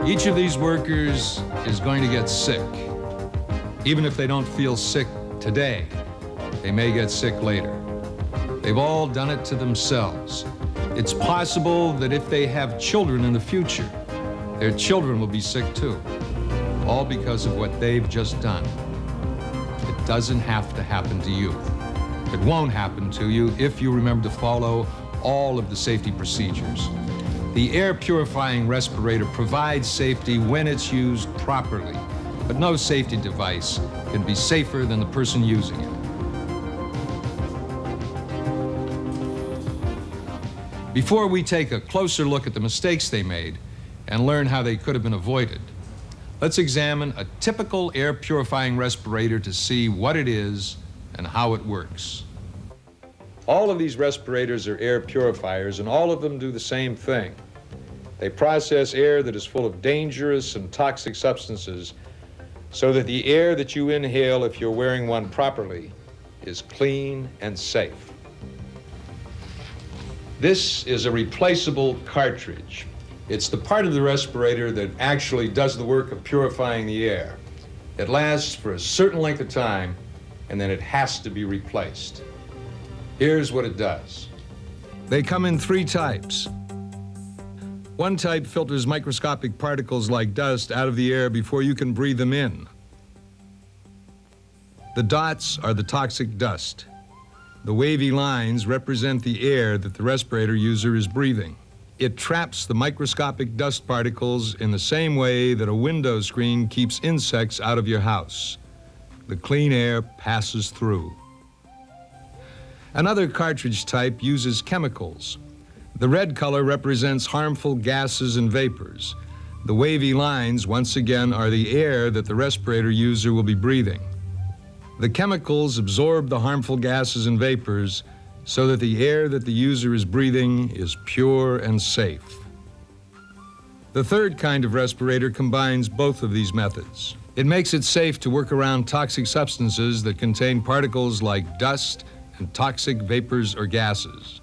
Each of these workers is going to get sick. Even if they don't feel sick today, they may get sick later. They've all done it to themselves. It's possible that if they have children in the future, their children will be sick too, all because of what they've just done. It doesn't have to happen to you. It won't happen to you if you remember to follow all of the safety procedures. The Air Purifying Respirator provides safety when it's used properly, but no safety device can be safer than the person using it. Before we take a closer look at the mistakes they made and learn how they could have been avoided, let's examine a typical air purifying respirator to see what it is and how it works. All of these respirators are air purifiers, and all of them do the same thing. They process air that is full of dangerous and toxic substances so that the air that you inhale, if you're wearing one properly, is clean and safe. This is a replaceable cartridge. It's the part of the respirator that actually does the work of purifying the air. It lasts for a certain length of time, and then it has to be replaced. Here's what it does. They come in three types. One type filters microscopic particles like dust out of the air before you can breathe them in. The dots are the toxic dust. The wavy lines represent the air that the respirator user is breathing. It traps the microscopic dust particles in the same way that a window screen keeps insects out of your house. The clean air passes through. Another cartridge type uses chemicals. The red color represents harmful gases and vapors. The wavy lines, once again, are the air that the respirator user will be breathing. The chemicals absorb the harmful gases and vapors so that the air that the user is breathing is pure and safe. The third kind of respirator combines both of these methods. It makes it safe to work around toxic substances that contain particles like dust and toxic vapors or gases.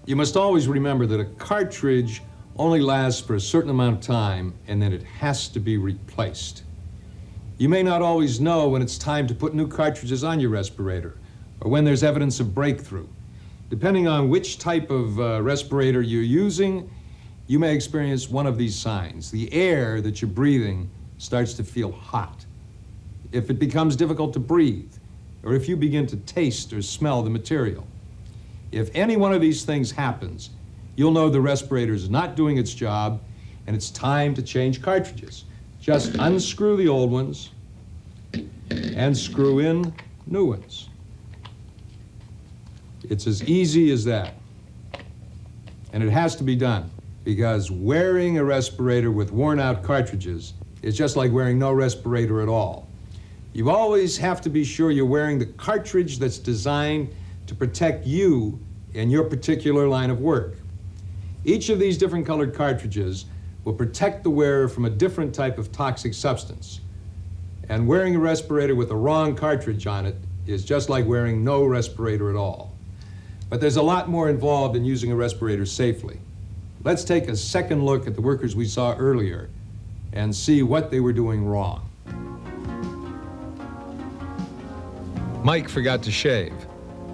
You must always remember that a cartridge only lasts for a certain amount of time, and then it has to be replaced. You may not always know when it's time to put new cartridges on your respirator, or when there's evidence of breakthrough. Depending on which type of respirator you're using, you may experience one of these signs. The air that you're breathing starts to feel hot. If it becomes difficult to breathe, or if you begin to taste or smell the material. If any one of these things happens, you'll know the respirator is not doing its job, and it's time to change cartridges. Just unscrew the old ones and screw in new ones. It's as easy as that. And it has to be done, because wearing a respirator with worn-out cartridges is just like wearing no respirator at all. You always have to be sure you're wearing the cartridge that's designed to protect you in your particular line of work. Each of these different colored cartridges will protect the wearer from a different type of toxic substance. And wearing a respirator with the wrong cartridge on it is just like wearing no respirator at all. But there's a lot more involved in using a respirator safely. Let's take a second look at the workers we saw earlier and see what they were doing wrong. Mike forgot to shave.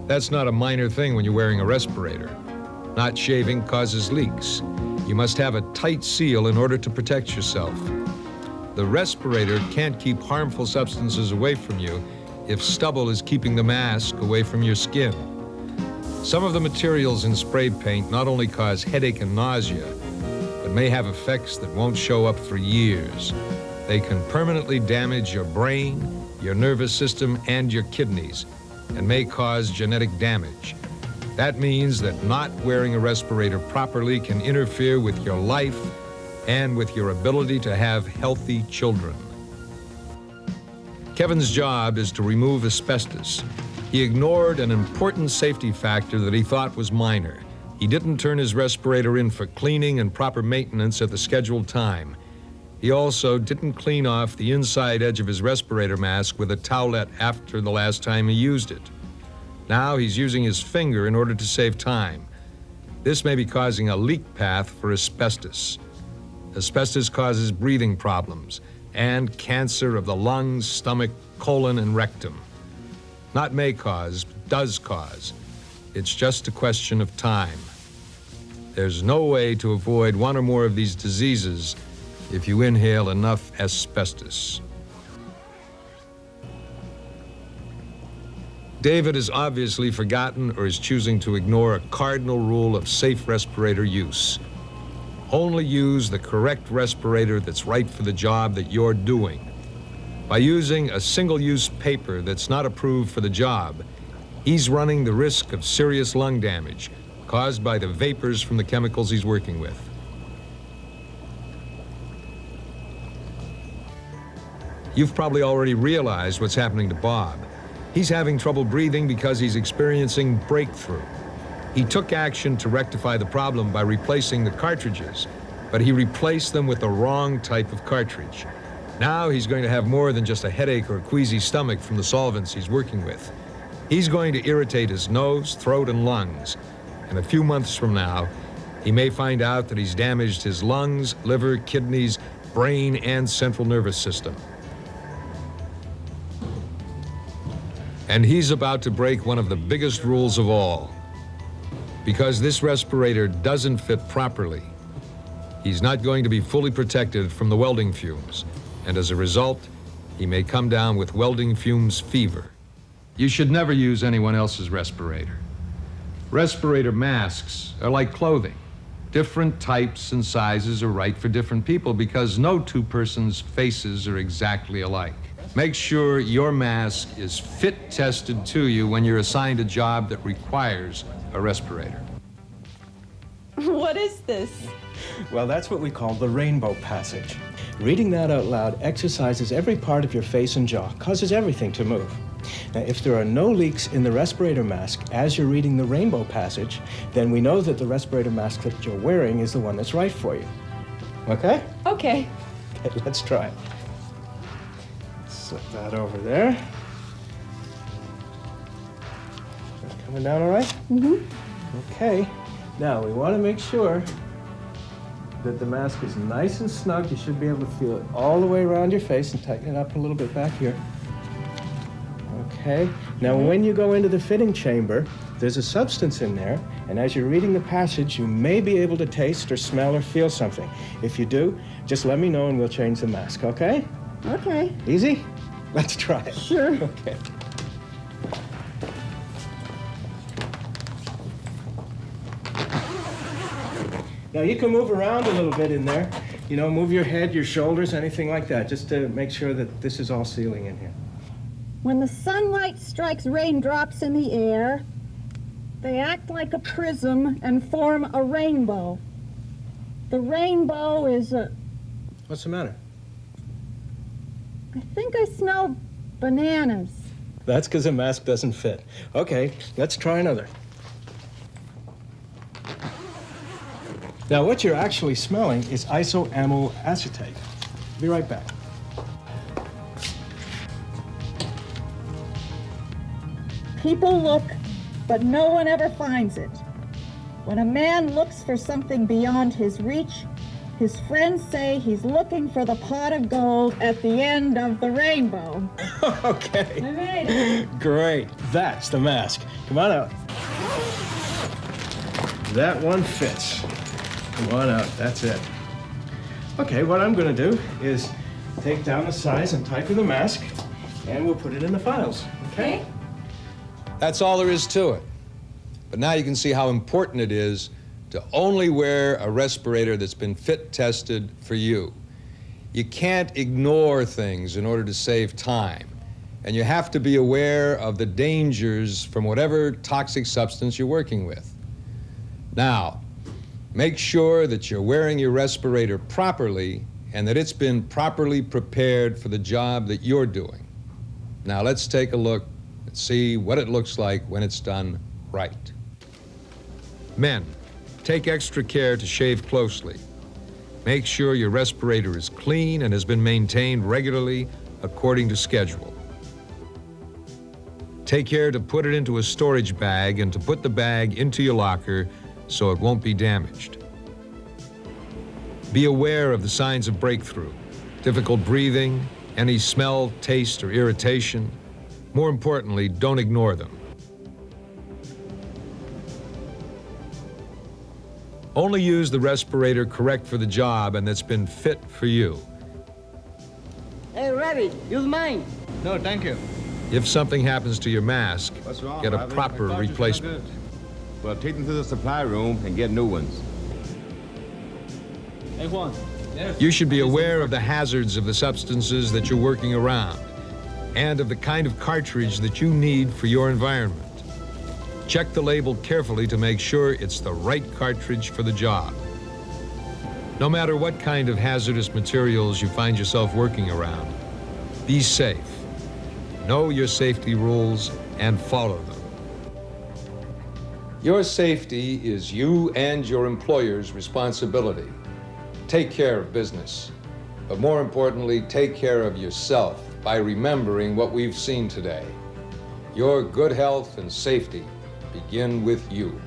That's not a minor thing when you're wearing a respirator. Not shaving causes leaks. You must have a tight seal in order to protect yourself. The respirator can't keep harmful substances away from you if stubble is keeping the mask away from your skin. Some of the materials in spray paint not only cause headache and nausea, but may have effects that won't show up for years. They can permanently damage your brain, your nervous system, and your kidneys, and may cause genetic damage. That means that not wearing a respirator properly can interfere with your life and with your ability to have healthy children. Kevin's job is to remove asbestos. He ignored an important safety factor that he thought was minor. He didn't turn his respirator in for cleaning and proper maintenance at the scheduled time. He also didn't clean off the inside edge of his respirator mask with a towelette after the last time he used it. Now he's using his finger in order to save time. This may be causing a leak path for asbestos. Asbestos causes breathing problems and cancer of the lungs, stomach, colon, and rectum. Not may cause, but does cause. It's just a question of time. There's no way to avoid one or more of these diseases if you inhale enough asbestos. David has obviously forgotten or is choosing to ignore a cardinal rule of safe respirator use. Only use the correct respirator that's right for the job that you're doing. By using a single-use paper that's not approved for the job, he's running the risk of serious lung damage caused by the vapors from the chemicals he's working with. You've probably already realized what's happening to Bob. He's having trouble breathing because he's experiencing breakthrough. He took action to rectify the problem by replacing the cartridges, but he replaced them with the wrong type of cartridge. Now he's going to have more than just a headache or a queasy stomach from the solvents he's working with. He's going to irritate his nose, throat, and lungs. And a few months from now, he may find out that he's damaged his lungs, liver, kidneys, brain, and central nervous system. And he's about to break one of the biggest rules of all. Because this respirator doesn't fit properly, he's not going to be fully protected from the welding fumes. And as a result, he may come down with welding fumes fever. You should never use anyone else's respirator. Respirator masks are like clothing. Different types and sizes are right for different people because no two persons' faces are exactly alike. Make sure your mask is fit tested to you when you're assigned a job that requires a respirator. What is this? Well, that's what we call the rainbow passage. Reading that out loud exercises every part of your face and jaw, causes everything to move. Now, if there are no leaks in the respirator mask as you're reading the rainbow passage, then we know that the respirator mask that you're wearing is the one that's right for you. Okay? Okay. Okay, let's try it. Slip that over there. That's coming down all right? Mm-hmm. Okay. Now, we want to make sure that the mask is nice and snug. You should be able to feel it all the way around your face and tighten it up a little bit back here. Okay. Now, when you go into the fitting chamber, there's a substance in there, and as you're reading the passage, you may be able to taste or smell or feel something. If you do, just let me know and we'll change the mask, okay? Okay. Easy? Let's try it. Sure. Okay. Now, you can move around a little bit in there. You know, move your head, your shoulders, anything like that, just to make sure that this is all sealing in here. When the sunlight strikes raindrops in the air, they act like a prism and form a rainbow. The rainbow is a... What's the matter? I think I smell bananas. That's because the mask doesn't fit. Okay, let's try another. Now, what you're actually smelling is isoamyl acetate. Be right back. People look, but no one ever finds it. When a man looks for something beyond his reach, his friends say he's looking for the pot of gold at the end of the rainbow. Okay. I made it. Great. That's the mask. Come on out. That one fits. Come on out. That's it. Okay, what I'm going to do is take down the size and type of the mask, and we'll put it in the files. Okay? That's all there is to it. But now you can see how important it is to only wear a respirator that's been fit tested for you. You can't ignore things in order to save time. And you have to be aware of the dangers from whatever toxic substance you're working with. Now, make sure that you're wearing your respirator properly and that it's been properly prepared for the job that you're doing. Now let's take a look and see what it looks like when it's done right. Men, take extra care to shave closely. Make sure your respirator is clean and has been maintained regularly according to schedule. Take care to put it into a storage bag and to put the bag into your locker so it won't be damaged. Be aware of the signs of breakthrough, difficult breathing, any smell, taste, or irritation. More importantly, don't ignore them. Only use the respirator correct for the job and that's been fit for you. Hey, Rabbit, use mine. No, thank you. If something happens to your mask, What's wrong, get a Rabbit? proper My cartridge is not replacement. good. Well, take them to the supply room and get new ones. Hey, Juan. You should be aware of the hazards of the substances that you're working around and of the kind of cartridge that you need for your environment. Check the label carefully to make sure it's the right cartridge for the job. No matter what kind of hazardous materials you find yourself working around, be safe. Know your safety rules and follow them. Your safety is you and your employer's responsibility. Take care of business, but more importantly, take care of yourself by remembering what we've seen today. Your good health and safety begin with you.